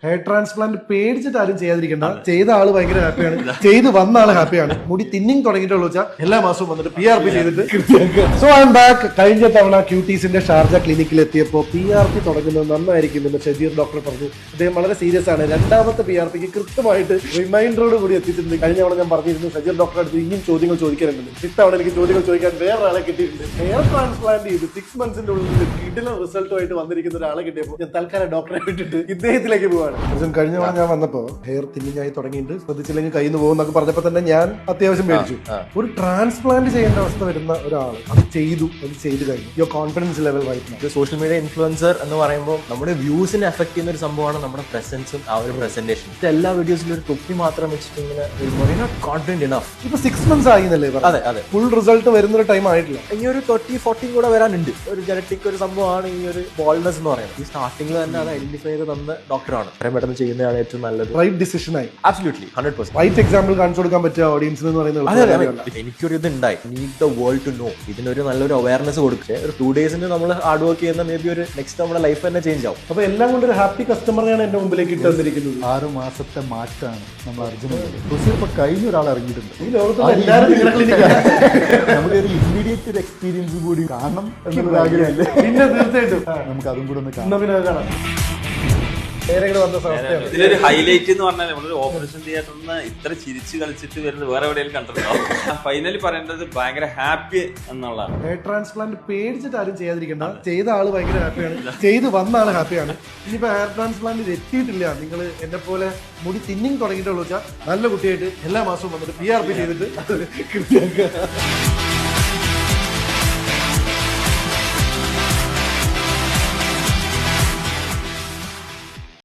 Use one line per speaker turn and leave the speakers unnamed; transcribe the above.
Hair transplant പേടിച്ചിട്ട് ആരും ചെയ്യാതിരിക്കണ്ട. ചെയ്ത ആള് ഭയങ്കര ഹാപ്പിയാണ്, ചെയ്ത് വന്ന ആള് ഹാപ്പിയാണ്. മുടി തിന്നിങ് തുടങ്ങിയിട്ടുള്ളൂ വെച്ചാൽ എല്ലാ മാസവും വന്നിട്ട് PRP ചെയ്തിട്ട്. So I M back. കഴിഞ്ഞ തവണ ക്യൂട്ടീസിന്റെ ഷാർജ ക്ലിനിക്കിൽ എത്തിയപ്പോൾ PRP തുടങ്ങുന്നത് നന്നായിരിക്കും എന്ന് ഷജീർ ഡോക്ടർ പറഞ്ഞു. അദ്ദേഹം വളരെ സീരിയസ് ആണ്. രണ്ടാമത്തെ PRPക്ക് കൃത്യമായിട്ട് റിമൈൻഡറോട് കൂടി എത്തിയിട്ടുണ്ട്. കഴിഞ്ഞ തവണ ഞാൻ പറഞ്ഞിരുന്നു ഷജീർ ഡോക്ടറെ അടുത്ത് ഇനിയും ചോദ്യങ്ങൾ ചോദിക്കാനുണ്ട്. ഇത്തവണ എനിക്ക് ചോദ്യങ്ങൾ ചോദിക്കാൻ വേറൊരാളെ കിട്ടിയിട്ടുണ്ട്. ഹെയർ ട്രാൻസ്പ്ലാന്റ് ചെയ്ത് 6 months ഉള്ളിൽ കിടിലൻ റിസൾട്ടുമായിട്ട് വന്നിരിക്കുന്ന ഒരാളെ കിട്ടിയപ്പോൾ ഞാൻ തൽക്കാലം ഡോക്ടറെ വിട്ടിട്ട് ഇദ്ദേഹത്തിലേക്ക് പോവാണ്. കഴിഞ്ഞ തവണ ഞാൻ വന്നപ്പോ ഹെയർ തിന്നിങ് ആയി തുടങ്ങിയിട്ട് ശ്രദ്ധിച്ചില്ലെങ്കിൽ കയ്യിൽ നിന്ന് പോകുന്നൊക്കെ പറഞ്ഞപ്പോ തന്നെ ഞാൻ അത്യാവശ്യം പേടിച്ചു. ഒരു ട്രാൻസ്പ്ലാന്റ് ചെയ്യേണ്ട അവസ്ഥ വരുന്ന ഒരാൾ അത് ചെയ്ത് കഴിഞ്ഞു. Your confidence level right.
Social media influencer എന്ന് പറയുമ്പോൾ നമ്മുടെ വ്യൂസിനെ എഫക്ട് ചെയ്യുന്ന ഒരു സംഭവമാണ് നമ്മുടെ പ്രസൻസും ആ ഒരു പ്രസന്റേഷൻ. എല്ലാ വീഡിയോസിലും ഒരു തൊപ്പി മാത്രം വെച്ചിട്ട് ഇങ്ങനെ കോൺഫിഡന്റ് ഇനഫ്.
ഇപ്പൊ 6 months ആയിന്നല്ലേ?
അതെ
ഫുൾ റിസൾട്ട് വരുന്ന ഒരു ടൈം ആയിട്ടില്ല.
ഇനി ഒരു 30-40 കൂടെ വരാനുണ്ട്. ഒരു ജനറ്റിക് ഒരു സംഭവമാണ് ഈ ഒരു ബോൾഡ്നെസ് എന്ന് പറയുന്നത്. ഈ സ്റ്റാർട്ടിംഗിൽ തന്നെ അത് ഐഡന്റിഫൈ ചെയ്ത് തന്ന ഡോക്ടറാണ്. പെട്ടെന്ന് ചെയ്യുന്നതാണ് ഏറ്റവും നല്ലത്.
റൈറ്റ് ഡിസിഷൻ ആയി.
ആബ്സല്യൂട്ട്ലി 100%.
റൈറ്റ് എക്സാമ്പിൾ കാണിച്ചു കൊടുക്കാൻ പറ്റിയ ഓഡിയൻസിന് എന്ന് പറയുന്നത്.
എനിക്കൊരു ഇത് ഉണ്ടായി. Need the world to know. ഇതിനൊരു നല്ലൊരു അവയർനെസ് കൊടുക്കുക. ഒരു 2 days നമ്മൾ ഹാർഡ് വർക്ക് ചെയ്യുന്ന മേ ബി ഒരു നെക്സ്റ്റ് നമ്മുടെ ലൈഫ് തന്നെ ചേഞ്ച് ആവും.
അപ്പൊ എല്ലാം കൊണ്ട് ഒരു ഹാപ്പി കസ്റ്റമറിനെയാണ് എന്റെ മുമ്പിലേക്ക് ഇട്ട് തന്നിരിക്കുന്നത്.
6 മാസത്തെ മാറ്റാണ് നമ്മൾ അർജുനൻ. ഇപ്പൊ കഴിഞ്ഞ ഒരാൾ ഇറങ്ങിയിട്ടുണ്ട്.
ഈ ലോകത്തുള്ള എല്ലാവരും
നമ്മുടെ ഒരു ഇമ്മീഡിയറ്റ് ഒരു എക്സ്പീരിയൻസ് കൂടി കാണണം എന്നുള്ള ആഗ്രഹമില്ലേ?
പിന്നെ തീർച്ചയായിട്ടും
നമുക്ക് അതും കൂടെ ഒന്ന്
കാണാം.
ഇതിലൊരു ഹൈലൈറ്റ് എന്ന് പറഞ്ഞാൽ നമ്മളൊരു ഓപ്പറേഷൻ തിയേറ്ററിൽ ഇത്ര ചിരിച്ച് കളിച്ചിട്ട് വരുന്നത് വേറെ എവിടെയും കണ്ടിട്ടുണ്ടോ? ഫൈനലി പറയേണ്ടത് ഭയങ്കര ഹാപ്പി എന്നുള്ളതാണ്.
ഹെയർ ട്രാൻസ്പ്ലാന്റ് പേടിച്ചിട്ട് ആരും ചെയ്യാതിരിക്കണ്ട. ചെയ്ത ആള് ഭയങ്കര ഹാപ്പിയാണ്, ചെയ്ത് വന്ന ആള് ഹാപ്പിയാണ്. ഇനിയിപ്പോ ഹെയർ ട്രാൻസ്പ്ലാന്റ് എത്തിയിട്ടില്ല, നിങ്ങൾ എന്നെ പോലെ മുടി തിന്നിങ് തുടങ്ങിയിട്ടുള്ളൂ വെച്ചാൽ നല്ല കുട്ടിയായിട്ട് എല്ലാ മാസവും വന്നിട്ട് PRP ചെയ്തിട്ട്